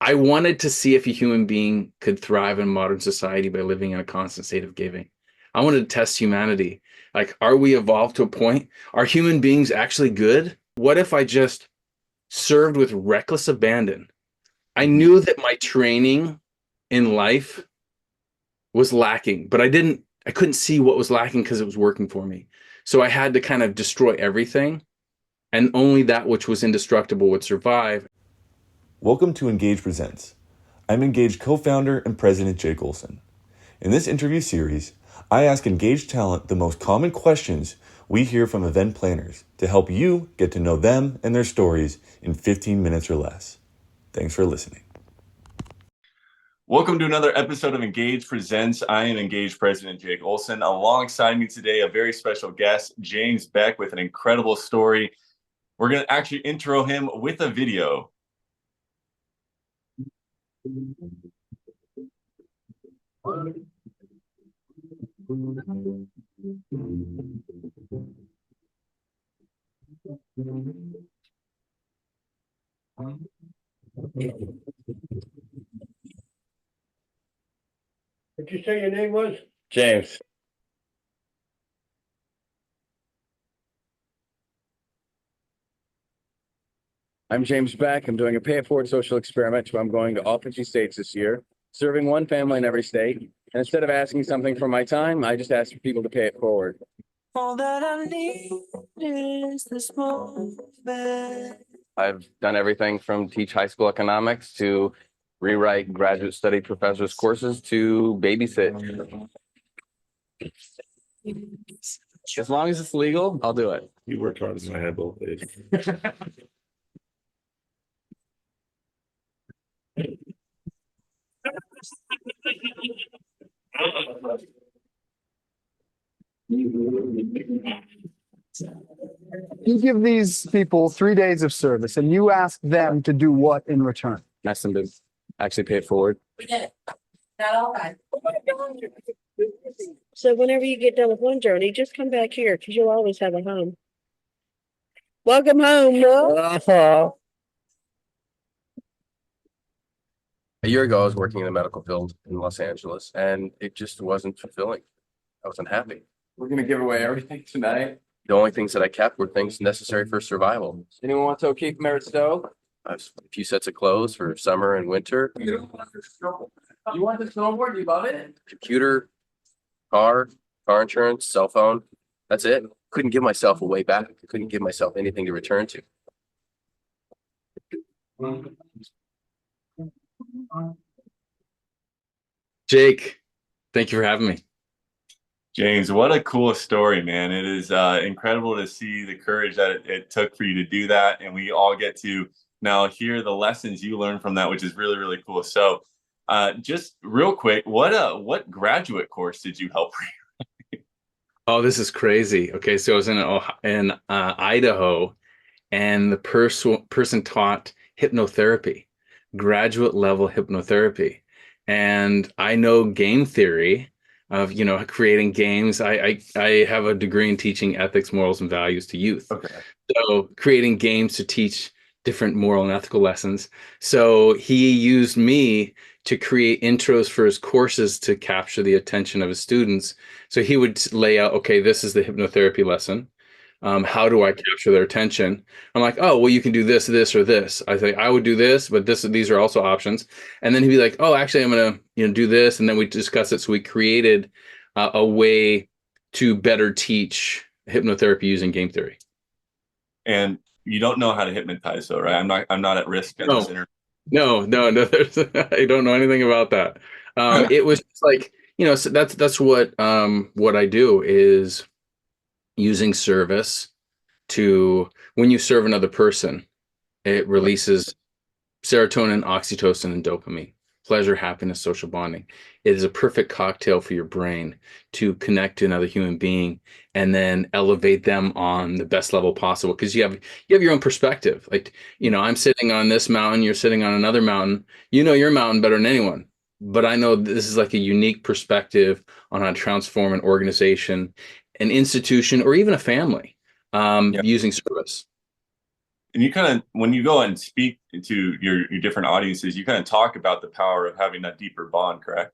I wanted to see if a human being could thrive in modern society by living in a constant state of giving. I wanted to test humanity. Like, are we evolved to a point? Are human beings actually good? What if I just served with reckless abandon? I knew that my training in life was lacking, but I couldn't see what was lacking because it was working for me. So I had to kind of destroy everything, and only that which was indestructible would survive. Welcome to Engage Presents. I'm Engage co-founder and president Jake Olson. In this interview series, I ask Engage talent the most common questions we hear from event planners to help you get to know them and their stories in 15 minutes or less. Thanks for listening. Welcome to another episode of Engage Presents. I am Engage president Jake Olson. Alongside me today, a very special guest, James Beck, with an incredible story. We're going to actually intro him with a video. Did you say your name was? James. I'm James Beck. I'm doing a pay-it-forward social experiment. I'm going to all 50 states this year, serving one family in every state. And instead of asking something for my time, I just ask for people to pay it forward. All that I need is this moment. I've done everything from teach high school economics to rewrite graduate study professors' courses to babysit. As long as it's legal, I'll do it. You worked hard as I had both days. You give these people 3 days of service and you ask them to do what in return? Ask them to actually pay it forward. We did it. Not all right. So whenever you get done with one journey, just come back here because you'll always have a home. Welcome home, no? A year ago, I was working in the medical field in Los Angeles, and it just wasn't fulfilling. I was unhappy. We're going to give away everything tonight. The only things that I kept were things necessary for survival. Anyone want to keep merit stove? I have a few sets of clothes for summer and winter. You don't want the snowboard. You want the snowboard? Do you love it? Computer, car insurance, cell phone. That's it. Couldn't give myself a way back. Couldn't give myself anything to return to. Jake, thank you for having me. James, what a cool story, man. It is incredible to see the courage that it took for you to do that. And we all get to now hear the lessons you learned from that, which is really, really cool. So just real quick, what graduate course did you help read? Oh, this is crazy. Okay, so I was in Idaho, and the person taught hypnotherapy, graduate level hypnotherapy. And I know game theory of, creating games. I have a degree in teaching ethics, morals, and values to youth. Okay. So creating games to teach different moral and ethical lessons. So he used me to create intros for his courses to capture the attention of his students. So he would lay out, okay, this is the hypnotherapy lesson. How do I capture their attention? I'm like, oh, well, you can do this, this, or this. I think I would do this, but these are also options. And then he'd be like, oh, actually, I'm going to do this. And then we discuss it. So we created a way to better teach hypnotherapy using game theory. And you don't know how to hypnotize, though, right? I'm not at risk in this interview. No. I don't know anything about that. It was like, so that's what I do is using service to, when you serve another person, it releases serotonin, oxytocin, and dopamine. Pleasure, happiness, social bonding. It is a perfect cocktail for your brain to connect to another human being and then elevate them on the best level possible. Because you have your own perspective. Like, I'm sitting on this mountain, you're sitting on another mountain. You know your mountain better than anyone. But I know this is like a unique perspective on how to transform an organization, an institution, or even a family using service. And you kind of, when you go and speak to your different audiences, you kind of talk about the power of having that deeper bond, correct?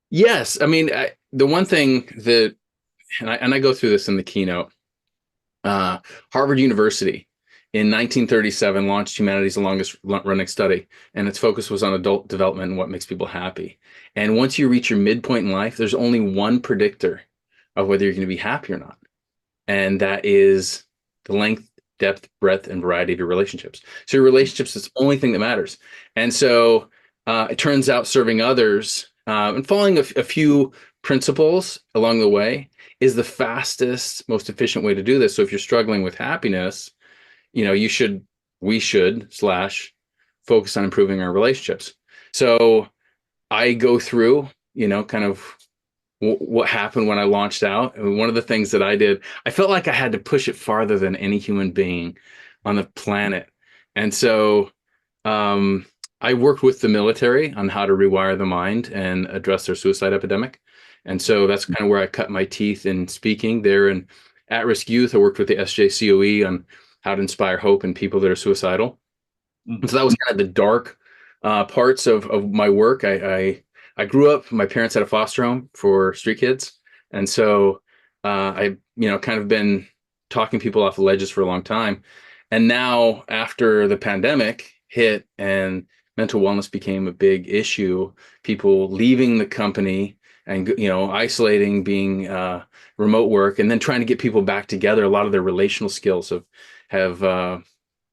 Yes. I mean, the one thing that, and I go through this in the keynote, uh, Harvard University in 1937 launched humanity's longest running study, and its focus was on adult development and what makes people happy. And once you reach your midpoint in life, there's only one predictor of whether you're going to be happy or not. And that is the length, depth, breadth, and variety of your relationships. So your relationships is the only thing that matters. And so it turns out serving others and following a few principles along the way is the fastest, most efficient way to do this. So if you're struggling with happiness, we should slash focus on improving our relationships. So I go through, kind of what happened when I launched out. And one of the things that I did, I felt like I had to push it farther than any human being on the planet. And so I worked with the military on how to rewire the mind and address their suicide epidemic. And so that's kind of where I cut my teeth in speaking there. And at-risk youth, I worked with the SJCOE on how to inspire hope in people that are suicidal. And so that was kind of the dark parts of my work. I grew up, my parents had a foster home for street kids. And so I, kind of been talking people off the ledges for a long time. And now after the pandemic hit and mental wellness became a big issue, people leaving the company and, isolating, being remote work, and then trying to get people back together, a lot of their relational skills have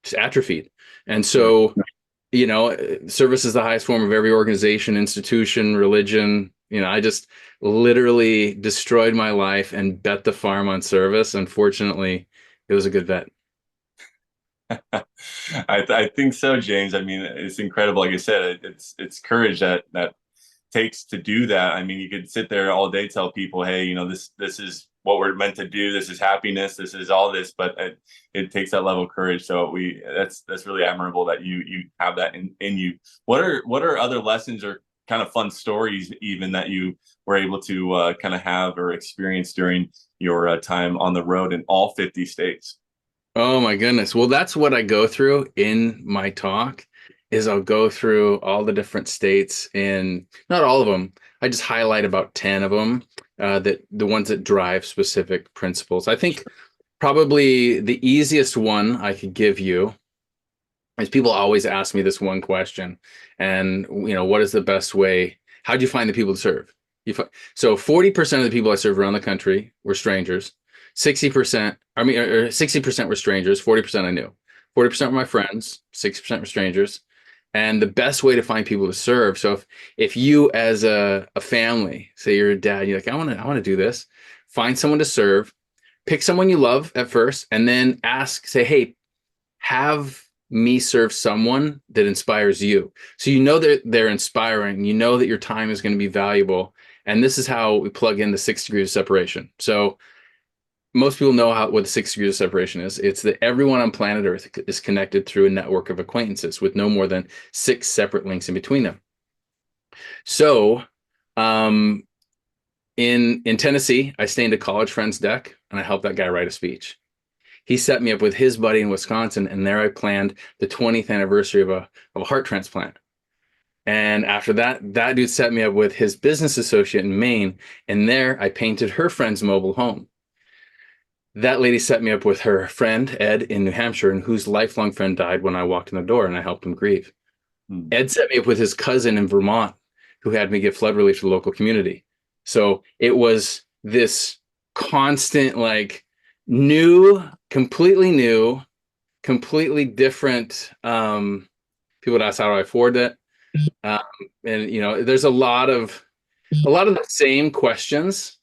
just atrophied. And so, service is the highest form of every organization, institution, religion. I just literally destroyed my life and bet the farm on service. Unfortunately, it was a good bet. I think so, James. I mean, it's incredible. Like I said, it's courage that takes to do that. I mean, you could sit there all day, tell people, hey, this is what we're meant to do. This is happiness. This is all this, but it takes that level of courage. So that's really admirable that you have that in you. What are other lessons or kind of fun stories even that you were able to kind of have or experience during your time on the road in all 50 states? Oh my goodness. Well, that's what I go through in my talk is I'll go through all the different states, and not all of them. I just highlight about 10 of them, that the ones that drive specific principles. I think probably the easiest one I could give you is people always ask me this one question, and what is the best way? How do you find the people to serve? So 40% of the people I served around the country were strangers. 60%, I mean, or 60% were strangers, 40% I knew. 40% were my friends, 60% were strangers. And the best way to find people to serve. So if you as a family, say you're a dad, you're like, I want to do this, find someone to serve, pick someone you love at first, and then say, hey, have me serve someone that inspires you. So that they're inspiring, that your time is going to be valuable. And this is how we plug in the 6 degrees of separation. So most people know what the 6 degrees of separation is. It's that everyone on planet Earth is connected through a network of acquaintances with no more than 6 separate links in between them. So in Tennessee, I stained a college friend's deck and I helped that guy write a speech. He set me up with his buddy in Wisconsin, and there I planned the 20th anniversary of a heart transplant. And after that dude set me up with his business associate in Maine, and there I painted her friend's mobile home. That lady set me up with her friend, Ed, in New Hampshire, and whose lifelong friend died when I walked in the door and I helped him grieve. Ed set me up with his cousin in Vermont, who had me give flood relief to the local community. So it was this constant, completely new, completely different. People would ask, how do I afford it? And, there's a lot of the same questions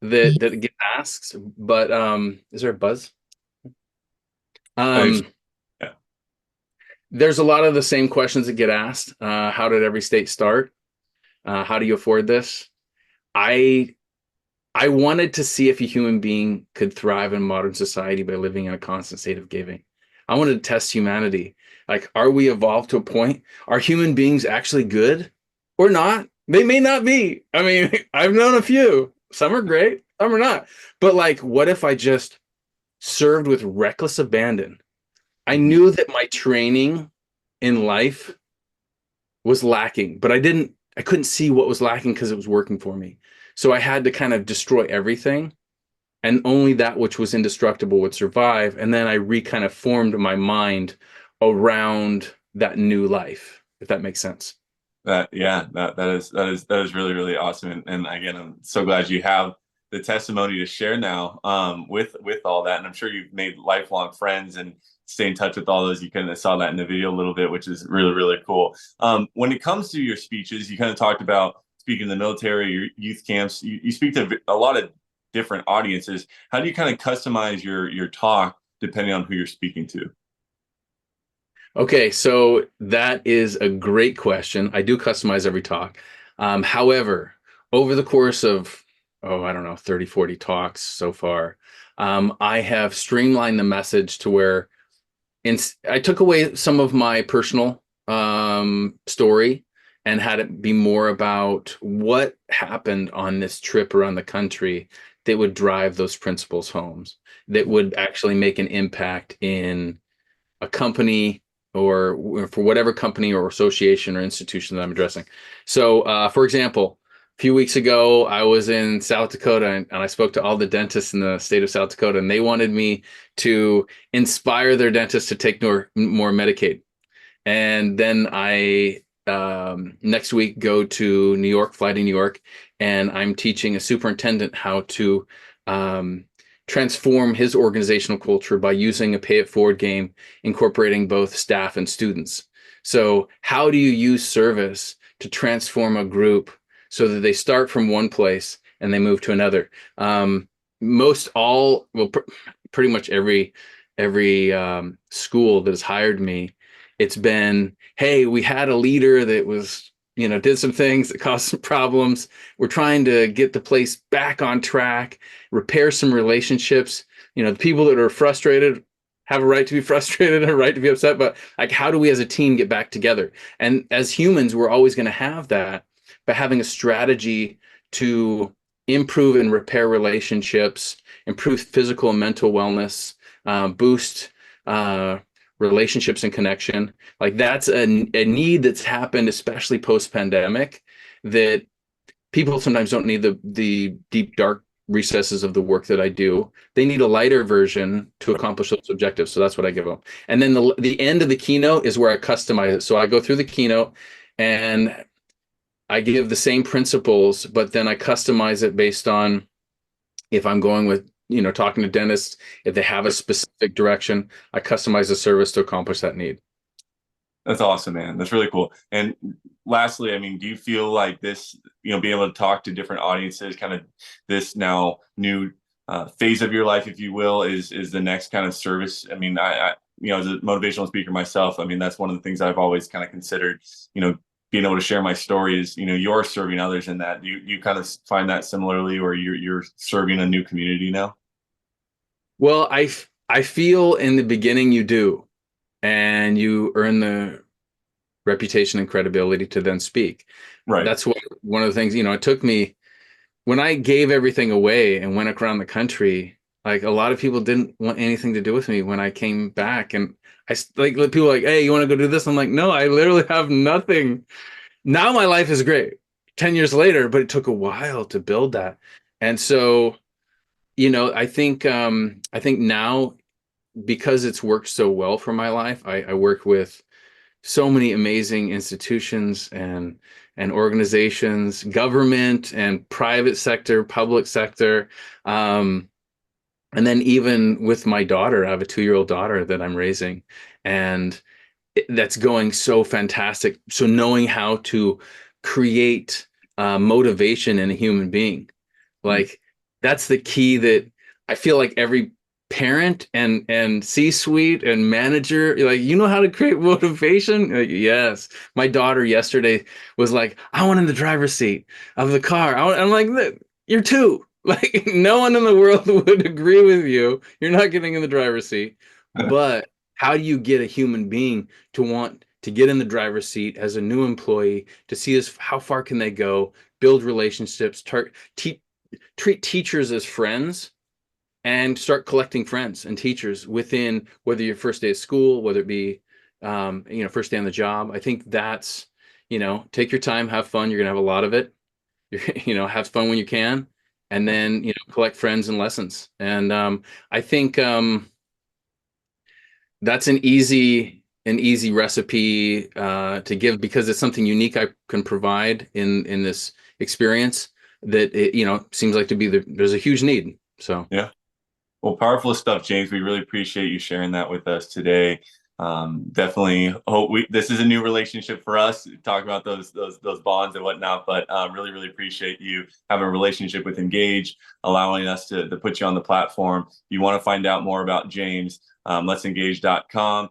that get asked, but is there a buzz? Yeah. There's a lot of the same questions that get asked. How did every state start? How do you afford this? I wanted to see if a human being could thrive in modern society by living in a constant state of giving. I wanted to test humanity. Are we evolved to a point? Are human beings actually good or not? They may not be. I mean, I've known a few. Some are great, some are not. But what if I just served with reckless abandon I knew that my training in life was lacking, but I couldn't see what was lacking because it was working for me. So I had to kind of destroy everything, and only that which was indestructible would survive. And then I kind of formed my mind around that new life, if that makes sense. That is really, really awesome. And again, I'm so glad you have the testimony to share now, with all that. And I'm sure you've made lifelong friends and stay in touch with all those. You kind of saw that in the video a little bit, which is really, really cool. When it comes to your speeches, you kind of talked about speaking in the military, your youth camps. You speak to a lot of different audiences. How do you kind of customize your talk depending on who you're speaking to? Okay, so that is a great question. I do customize every talk. However, over the course of, I don't know, 30, 40 talks so far, I have streamlined the message to where I took away some of my personal story and had it be more about what happened on this trip around the country that would drive those principles home, that would actually make an impact in a company or for whatever company or association or institution that I'm addressing. So, for example, a few weeks ago, I was in South Dakota and I spoke to all the dentists in the state of South Dakota, and they wanted me to inspire their dentists to take more Medicaid. And then I next week go to New York, fly to New York, and I'm teaching a superintendent how to transform his organizational culture by using a pay it forward game, incorporating both staff and students. So how do you use service to transform a group so that they start from one place and they move to another? Pretty much every school that has hired me, it's been, hey, we had a leader that was, did some things that caused some problems. We're trying to get the place back on track, repair some relationships. The people that are frustrated have a right to be frustrated and a right to be upset, but like, how do we as a team get back together? And as humans, we're always going to have that, but having a strategy to improve and repair relationships, improve physical and mental wellness, boost relationships and connection. Like that's a need that's happened, especially post-pandemic, that people sometimes don't need the deep, dark recesses of the work that I do. They need a lighter version to accomplish those objectives. So that's what I give them. And then the end of the keynote is where I customize it. So I go through the keynote and I give the same principles, but then I customize it based on if I'm going with, talking to dentists, if they have a specific direction, I customize the service to accomplish that need. That's awesome, man. That's really cool. And lastly, I mean, do you feel like this, being able to talk to different audiences, kind of this now new phase of your life, if you will, is the next kind of service? I mean, I as a motivational speaker myself, I mean, that's one of the things I've always kind of considered, being able to share my story is, you're serving others in that. You kind of find that similarly, or you're serving a new community now? Well, I feel in the beginning you do, and you earn the reputation and credibility to then speak. Right. That's one of the things, it took me when I gave everything away and went around the country, like a lot of people didn't want anything to do with me when I came back. And people like, hey, you want to go do this? I'm like, no, I literally have nothing. Now my life is great 10 years later, but it took a while to build that. And so, I think now, because it's worked so well for my life, I work with so many amazing institutions and organizations, government and private sector, public sector. And then even with my daughter, I have a 2-year-old daughter that I'm raising, and that's going so fantastic. So knowing how to create motivation in a human being, like that's the key that I feel like every parent and C-suite and manager, like, how to create motivation? Like, yes. My daughter yesterday was like, I want in the driver's seat of the car. I'm like, you're 2. Like, no one in the world would agree with you. You're not getting in the driver's seat. But how do you get a human being to want to get in the driver's seat as a new employee, to see how far can they go, build relationships, treat teachers as friends, and start collecting friends and teachers within, whether your first day of school, whether it be, first day on the job. I think that's, take your time, have fun. You're going to have a lot of it. Have fun when you can, and then, collect friends and lessons. And I think that's an easy recipe to give, because it's something unique I can provide in this experience that seems like to be there's a huge need. So Yeah. Well, powerful stuff, James. We really appreciate you sharing that with us today. Definitely hope this is a new relationship for us, talk about those bonds and whatnot, but really, really appreciate you having a relationship with Engage, allowing us to put you on the platform. If you want to find out more about James, letsengage.com.